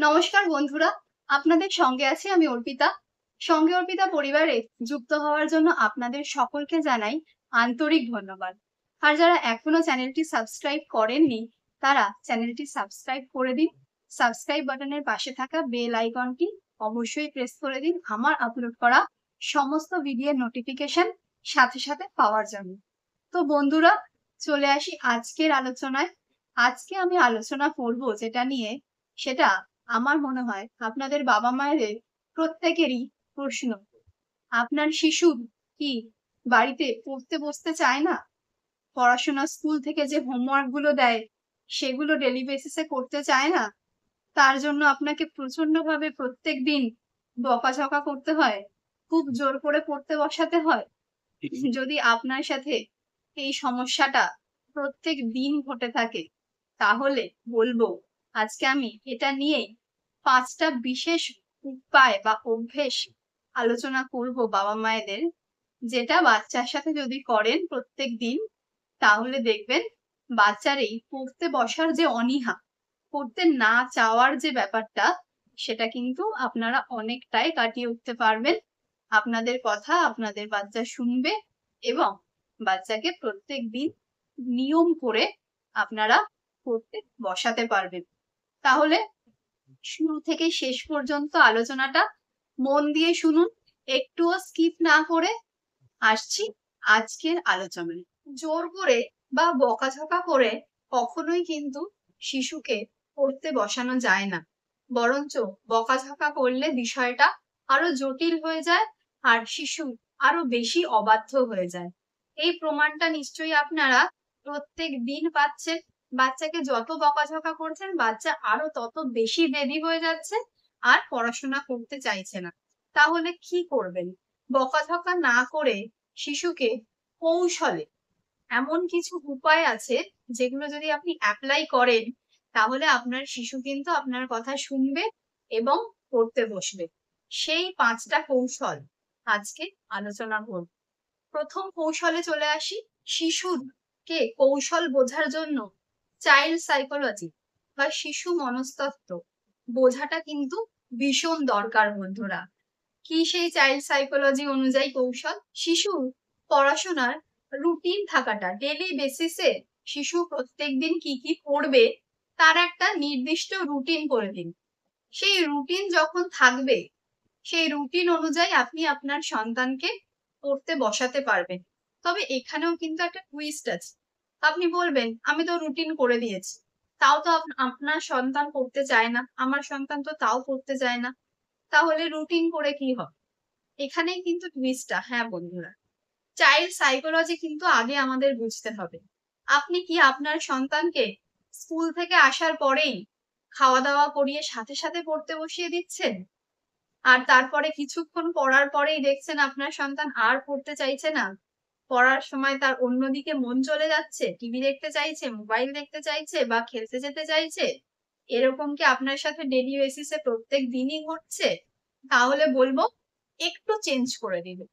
নমস্কার বন্ধুরা, আপনাদের সঙ্গে আছি আমি অর্পিতা। সঙ্গে অর্পিতা পরিবারে যুক্ত হওয়ার জন্য আপনাদের সকলকে জানাই আন্তরিক ধন্যবাদ। আর যারা এখনো চ্যানেলটি সাবস্ক্রাইব করেননি, তারা চ্যানেলটি সাবস্ক্রাইব করে দিন। সাবস্ক্রাইব বাটনের পাশে থাকা বেল আইকনটি অবশ্যই প্রেস করে দিন আমার আপলোড করা সমস্ত ভিডিওর নোটিফিকেশন সাথে সাথে পাওয়ার জন্য। তো বন্ধুরা, চলে আসি আজকের আলোচনায়। আজকে আমি আলোচনা করব যেটা নিয়ে, সেটা আমার মনে হয় আপনাদের বাবা মায়েদের প্রত্যেকেরই প্রশ্ন। আপনার শিশু কি বাড়িতে পড়তে বসতে চায় না? পড়াশোনা স্কুল থেকে যে হোমওয়ার্ক গুলো দেয় সেগুলো ডেলি বেসিসে করতে চায় না? তার জন্য আপনাকে প্রচন্ড ভাবে প্রত্যেক দিন বকাঝকা করতে হয়, খুব জোর করে পড়তে বসাতে হয়। যদি আপনার সাথে এই সমস্যাটা প্রত্যেক দিন ঘটে থাকে, তাহলে বলবো আজকে আমি এটা নিয়ে 5টা বিশেষ উপায় বা অভ্যেস আলোচনা করব বাবা মায়েদের, যেটা বাচ্চার সাথে যদি করেন প্রত্যেক দিন, তাহলে দেখবেন বাচ্চার এই পড়তে বসার যে অনীহা, পড়তে না চাওয়ার যে ব্যাপারটা, সেটা কিন্তু আপনারা অনেকটাই কাটিয়ে উঠতে পারবেন। আপনাদের কথা আপনাদের বাচ্চা শুনবে এবং বাচ্চাকে প্রত্যেক দিন নিয়ম করে আপনারা পড়তে বসাতে পারবেন। তাহলে শুরু থেকে শেষ পর্যন্ত আলোচনাটা মন দিয়ে শুনুন, একটুও স্কিপ না করে। আসছি আজকের আলোচনায়। জোর করে বা বকাঝকা করে কখনোই কিন্তু শিশুকে পড়তে বসানো যায় না, বরঞ্চ বকাঝকা করলে বিষয়টা আরো জটিল হয়ে যায় আর শিশু আরো বেশি অবাধ্য হয়ে যায়। এই প্রমাণটা নিশ্চয়ই আপনারা প্রত্যেক দিন পাচ্ছেন। বাচ্চাকে যত বকাঝকা করছেন, বাচ্চা আরো তত বেশি জেদি হয়ে যাচ্ছে আর পড়াশোনা করতে চাইছে না। তাহলে কি করবেন? বকাঝকা না করে শিশুকে কৌশলে, এমন কিছু উপায় আছে যেগুলো যদি আপনি অ্যাপ্লাই করেন, তাহলে আপনার শিশু কিন্তু আপনার কথা শুনবে এবং পড়তে বসবে। সেই 5টা কৌশল আজকে আলোচনা করব। প্রথম কৌশলে চলে আসি। শিশুকে কৌশল বোঝার জন্য চাইল্ড সাইকোলজি বা শিশু মনস্তত্ত্ব বোঝাটা কিন্তু ভীষণ দরকার বন্ধুরা। কি সেই চাইল্ড সাইকোলজি অনুযায়ী কৌশল? শিশুর পড়াশোনার রুটিন থাকাটা, ডেলি বেসিসে শিশু প্রত্যেকদিন কি কি পড়বে তার একটা নির্দিষ্ট রুটিন করে দিন। সেই রুটিন যখন থাকবে, সেই রুটিন অনুযায়ী আপনি আপনার সন্তানকে পড়তে বসাতে পারবেন। তবে এখানেও কিন্তু একটা টুইস্ট আছে। আপনি বলবেন আমি তো রুটিন করে দিয়েছি, তাও তো আপনার সন্তান পড়তে চায় না, আমার সন্তান তো তাও পড়তে চায় না, তাহলে রুটিন করে কি হবে? এখানেই কিন্তু টুইস্টটা। হ্যাঁ বন্ধুরা, চাইল্ড সাইকোলজি কিন্তু আগে আমাদের বুঝতে হবে। আপনি কি আপনার সন্তানকে স্কুল থেকে আসার পরেই খাওয়া দাওয়া করিয়ে সাথে সাথে পড়তে বসিয়ে দিচ্ছেন, আর তারপরে কিছুক্ষণ পড়ার পরেই দেখছেন আপনার সন্তান আর পড়তে চাইছে না, পড়ার সময় তার অন্যদিকে মন চলে যাচ্ছে, টিভি দেখতে চাইছে, মোবাইল দেখতে চাইছে বা খেলতে যেতে চাইছে? এরকম কি আপনার সাথে ডেইলি বেসিসে প্রত্যেক দিনই ঘটছে? তাহলে বলবো একটু চেঞ্জ করে দিবে।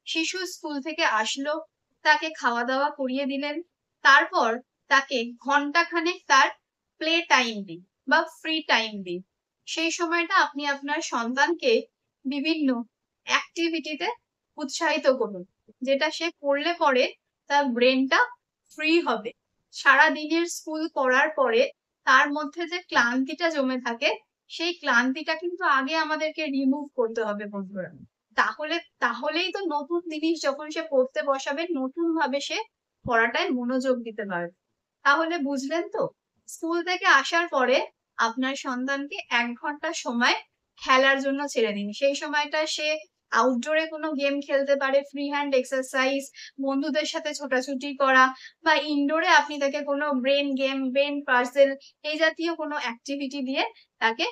শিশু স্কুল থেকে আসলো, তাকে খাওয়া দাওয়া করিয়ে দিলেন, তারপর তাকে ঘন্টাখানেক তার প্লে টাইম দিন বা ফ্রি টাইম দিন। সেই সময়টা আপনি আপনার সন্তানকে বিভিন্ন অ্যাক্টিভিটিতে উৎসাহিত করুন, যেটা সে করলে পরে তার ব্রেনটা ফ্রি হবে। সারা দিনের স্কুল করার পরে তার মধ্যে যে ক্লান্তিটা জমে থাকে, সেই ক্লান্তিটা কিন্তু আগে আমাদেরকে রিমুভ করতে হবে বন্ধুরা। তাহলেই তো নতুন জিনিস যখন সে পড়তে বসাবে, নতুন ভাবে সে পড়াটায় মনোযোগ দিতে পারবে। তাহলে বুঝলেন তো? স্কুল থেকে আসার পরে আপনার সন্তানকে 1 ঘন্টা সময় খেলার জন্য ছেড়ে দিন। সেই সময়টা সে আউটডোরে কোনো গেম খেলতে পারে, ফ্রি হ্যান্ড এক্সারসাইজ, বন্ধুদের সাথে ছোটাছুটি করা, বা ইনডোরে আপনি তাকে কোনো ব্রেন গেম, ব্রেন পাজল এই জাতীয় কোনো অ্যাক্টিভিটি দিয়ে তাকে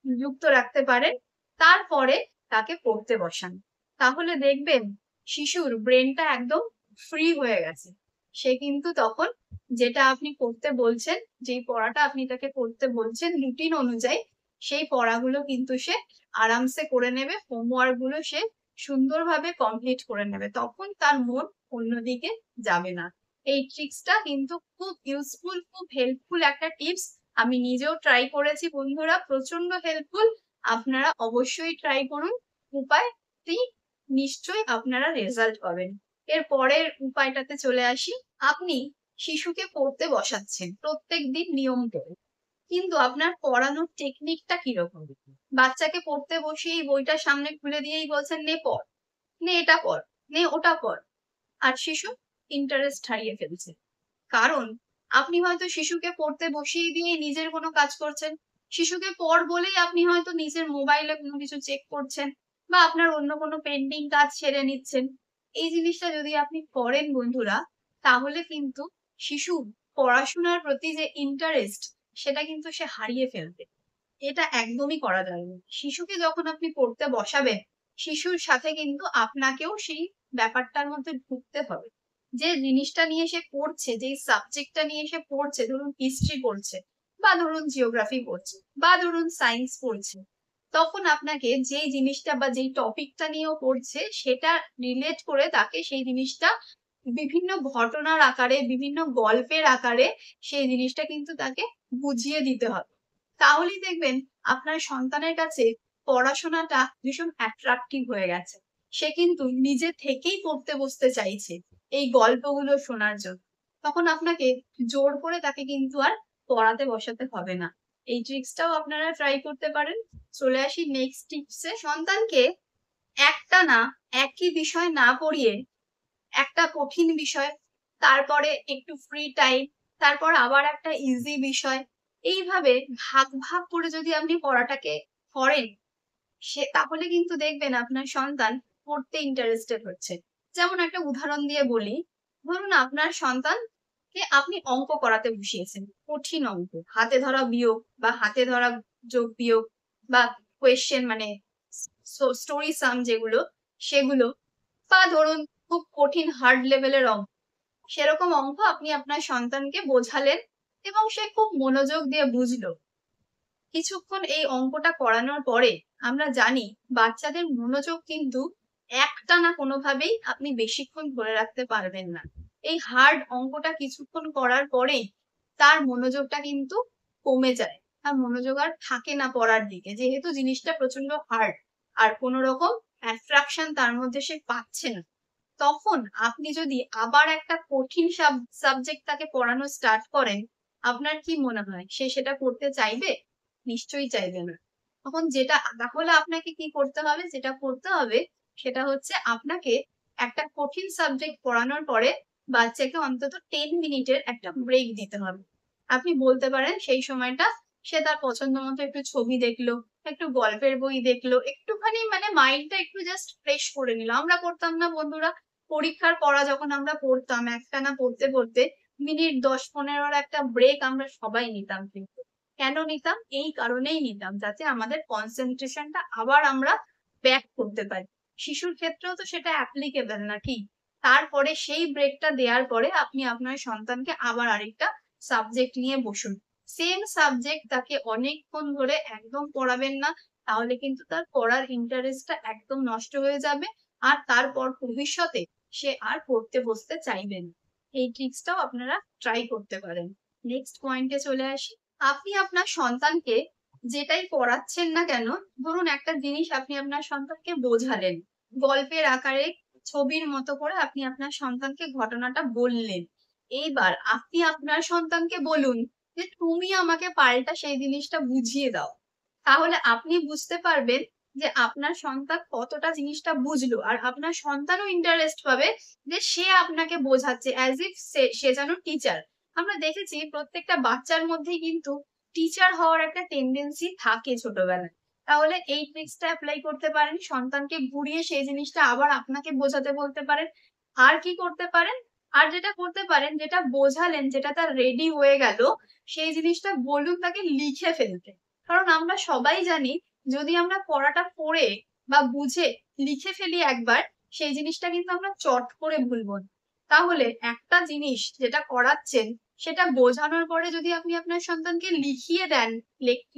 যুক্ত রাখতে পারেন। তারপরে তাকে পড়তে বসান। তাহলে দেখবেন শিশুর ব্রেনটা একদম ফ্রি হয়ে গেছে। সে কিন্তু তখন যেটা আপনি করতে বলছেন, যেই পড়াটা আপনি তাকে করতে বলছেন রুটিন অনুযায়ী, সেই পড়াগুলো কিন্তু সে আরামসে করে নেবে, হোমওয়ার্ক গুলো সে সুন্দরভাবে কমপ্লিট করে নেবে। তখন তার মন অন্যদিকে যাবে না। এই ট্রিক্সটা কিন্তু খুব ইউজফুল, খুব হেল্পফুল একটা টিপস। আমি নিজেও ট্রাই করেছি বন্ধুরা, প্রচন্ড হেল্পফুল। আপনারা অবশ্যই ট্রাই করুন। উপায়টি নিশ্চয়ই আপনারা রেজাল্ট পাবেন। এর পরের উপায়টাতে চলে আসি। আপনি শিশুকে পড়তে বসাচ্ছেন প্রত্যেকদিন নিয়ম করে, কিন্তু আপনার পড়ানোর টেকনিকটা কিরকম? বাচ্চাকে পড়তে বসিয়ে বইটা সামনে খুলে দিয়েই বলছেন, নে পড়, নে এটা পড়, নে ওটা পড়। আর শিশু ইন্টারেস্ট হারিয়ে ফেলছে। কারণ আপনি হয়তো শিশুকে পড়তে বসিয়ে দিয়ে নিজের কোনো কাজ করছেন। শিশুকে পড় বলেই আপনি হয়তো নিজের মোবাইলে কোনো কিছু চেক করছেন, বা আপনার অন্য কোনো পেন্ডিং কাজ সেরে নিচ্ছেন। এই জিনিসটা যদি আপনি করেন বন্ধুরা, তাহলে কিন্তু শিশু পড়াশোনার প্রতি যে ইন্টারেস্ট, সেটা কিন্তু সে হারিয়ে ফেলবে। এটা একদমই করা যাবে না। শিশুকে যখন আপনি পড়তে বসাবেন, শিশুর সাথে কিন্তু আপনাকেও সেই ব্যাপারটার মধ্যে ঢুকতে হবে। যে জিনিসটা নিয়ে সে পড়ছে, যেই সাবজেক্টটা নিয়ে সে পড়ছে, ধরুন হিস্ট্রি পড়ছে, বা ধরুন জিওগ্রাফি পড়ছে, বা ধরুন সায়েন্স পড়ছে, তখন আপনাকে যেই জিনিসটা বা যেই টপিকটা নিয়েও পড়ছে, সেটা রিলেট করে তাকে সেই জিনিসটা বিভিন্ন ঘটনার আকারে, বিভিন্ন গল্পের আকারে সেই জিনিসটা কিন্তু তাকে বুঝিয়ে দিতে হবে। তাহলেই দেখবেন আপনার সন্তানের কাছে পড়াশোনাটা ভীষণ অ্যাট্রাকটিভ হয়ে গেছে। সে কিন্তু নিজে থেকেই পড়তে বসতে চাইছে এই গল্পগুলো শোনার জন্য। তখন আপনাকে জোর করে তাকে কিন্তু আর পড়াতে বসাতে হবে না। এই ট্রিক্সটাও আপনারা ট্রাই করতে পারেন। চলে আসি নেক্সট টিপসে। সন্তানকে একটানা একই বিষয় না পড়িয়ে একটা কঠিন বিষয়, তারপরে একটু ফ্রি টাইম, তারপর আবার একটা ইজি বিষয়, এইভাবে ভাগ ভাগ করে যদি আপনি পড়াটাকে করেন, তাহলে কিন্তু দেখবেন আপনার সন্তান পড়তে ইন্টারেস্টেড হচ্ছে। যেমন একটা উদাহরণ দিয়ে বলি, ধরুন আপনার সন্তানকে আপনি অঙ্ক করাতে বসিয়েছেন, কঠিন অঙ্ক, হাতে ধরা বিয়োগ বা হাতে ধরা যোগ বিয়োগ, বা কোয়েশ্চেন মানে স্টোরি সাম যেগুলো, সেগুলো, বা ধরুন খুব কঠিন হার্ড লেভেলের অঙ্ক। সেরকম অঙ্ক আপনি আপনার সন্তানকে বোঝালেন এবং সে খুব মনোযোগ দিয়ে বুঝলো। কিছুক্ষণ এই অঙ্কটা করানোর পরে আমরা জানি বাচ্চাদের মনোযোগ কিন্তু একটানা কোনোভাবেই আপনি বেশিক্ষণ ধরে রাখতে পারবেন না। এই হার্ড অঙ্কটা কিছুক্ষণ করার পরেই তার মনোযোগটা কিন্তু কমে যায়। তার মনোযোগ আর থাকে না পড়ার দিকে, যেহেতু জিনিসটা প্রচন্ড হার্ড আর কোনো রকম অ্যাট্রাকশন তার মধ্যে সে পাচ্ছে না। তখন আপনি যদি আবার একটা কঠিন সাবজেক্ট তাকে পড়ানো স্টার্ট করেন, আপনার কি মনে হয় সে সেটা করতে চাইবে? নিশ্চয়ই চাইবে না। তখন তাহলে আপনাকে কি করতে হবে? যেটা করতে হবে সেটা হচ্ছে আপনাকে একটা কঠিন সাবজেক্ট পড়ানোর পরে বাচ্চাকে অন্তত 10 মিনিটের একটা ব্রেক দিতে হবে। আপনি বলতে পারেন সেই সময়টা সে তার পছন্দ মতো একটু ছবি দেখলো, একটু গল্পের বই দেখলো, একটুখানি মানে মাইন্ডটা একটু জাস্ট ফ্রেশ করে নিল। আমরা করতাম না বন্ধুরা, পরীক্ষার পড়া যখন আমরা পড়তাম, একটানা পড়তে পড়তে মিনিট 10-15 একটা ব্রেক আমরা সবাই নিতাম। কিন্তু কেন নিতাম? এই কারণেই নিতাম, যাতে আমাদের কনসেন্ট্রেশনটা আবার আমরা ব্যাক করতে পারি। শিশুর ক্ষেত্রেও তো সেটা অ্যাপ্লিকেবল নাকি? তারপরে সেই ব্রেকটা দেওয়ার পরে আপনি আপনার সন্তানকে আবার আরেকটা সাবজেক্ট নিয়ে বসুন। সেম সাবজেক্ট তাকে অনেকক্ষণ ধরে একদম পড়াবেন না, তাহলে কিন্তু তার পড়ার ইন্টারেস্টটা একদম নষ্ট হয়ে যাবে। আর তারপর ভবিষ্যতে সে আর পড়তে বসতে চাইবে না। এই ট্রিক্সটাও আপনারা ট্রাই করতে পারেন। নেক্সট পয়েন্টে চলে আসি। আপনি আপনার সন্তানকে যেটাই পড়াচ্ছেন না কেন, ধরুন একটা জিনিস আপনি আপনার সন্তানকে বোঝালেন, গল্পের আকারে ছবির মতো করে আপনি আপনার সন্তানকে ঘটনাটা বললেন। এইবার আপনি আপনার সন্তানকে বলুন যে তুমি আমাকে পাল্টা সেই জিনিসটা বুঝিয়ে দাও। তাহলে আপনি বুঝতে পারবেন যে আপনার সন্তান কতটা জিনিসটা বুঝলো, আর আপনার সন্তানও ইন্টারেস্ট পাবে যে সে আপনাকে বোঝাচ্ছে, অ্যাজ ইফ সে যেন টিচার। আমরা দেখেছি প্রত্যেকটা বাচ্চার মধ্যেই কিন্তু টিচার হওয়ার একটা টেন্ডেন্সি থাকে ছোটবেলায়। তাহলে এই ট্রিক্সটা অ্যাপ্লাই করতে পারেন, সন্তানকে ঘুরিয়ে সেই জিনিসটা আবার আপনাকে বোঝাতে বলতে পারেন। আর কি করতে পারেন? আর যেটা করতে পারেন, যেটা বোঝালেন, যেটা তার রেডি হয়ে গেল, সেই জিনিসটা বলুন তাকে লিখে ফেলতে। কারণ আমরা সবাই জানি, যদি আমরা পড়াটা পড়ে বা বুঝে লিখে ফেলি একবার, সেই জিনিসটা কিন্তু আমরা চট করে ভুলবো না। তাহলে একটা জিনিস যেটা করাচ্ছেন সেটা বোঝানোর পরে যদি আপনি আপনার সন্তানকে লিখিয়ে দেন,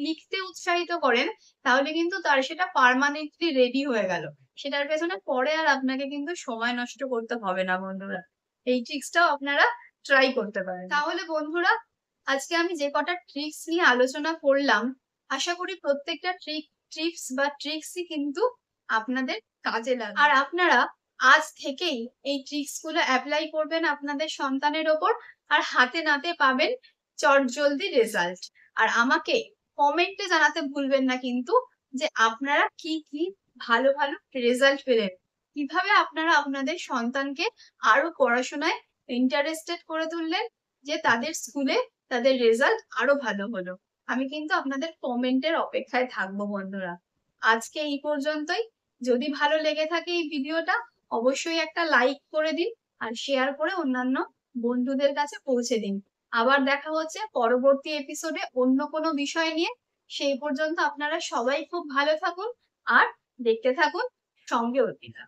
লিখতে উৎসাহিত করেন, তাহলে কিন্তু তার সেটা পার্মানেন্টলি রেডি হয়ে গেল। সেটার পেছনে পরে আর আপনাকে কিন্তু সময় নষ্ট করতে হবে না বন্ধুরা। এই ট্রিক্সটাও আপনারা ট্রাই করতে পারেন। তাহলে বন্ধুরা, আজকে আমি যে কটা ট্রিক্স নিয়ে আলোচনা করলাম, আশা করি প্রত্যেকটা ট্রিক্সই কিন্তু আপনাদের কাজে লাগবে। আর আপনারা আজ থেকেই এই ট্রিক্স গুলো অ্যাপ্লাই করবেন আপনাদের সন্তানের ওপর, আর হাতে নাতে পাবেন চটজলদি রেজাল্ট। আর আমাকে কমেন্টে জানাতে ভুলবেন না কিন্তু যে আপনারা কি কি ভালো ভালো রেজাল্ট পেলেন, কিভাবে আপনারা আপনাদের সন্তানকে আরো পড়াশোনায় ইন্টারেস্টেড করে তুললেন, যে তাদের স্কুলে তাদের রেজাল্ট আরো ভালো হলো। আমি কিন্তু আপনাদের কমেন্টের অপেক্ষায় থাকবো বন্ধুরা। আজকে এই পর্যন্তই। যদি ভালো লেগে থাকে এই ভিডিওটা, অবশ্যই একটা লাইক করে দিন আর শেয়ার করে অন্যান্য বন্ধুদের কাছে পৌঁছে দিন। আবার দেখা হচ্ছে পরবর্তী এপিসোডে অন্য কোনো বিষয় নিয়ে। সেই পর্যন্ত আপনারা সবাই খুব ভালো থাকুন আর দেখতে থাকুন সঙ্গে অর্পিতা।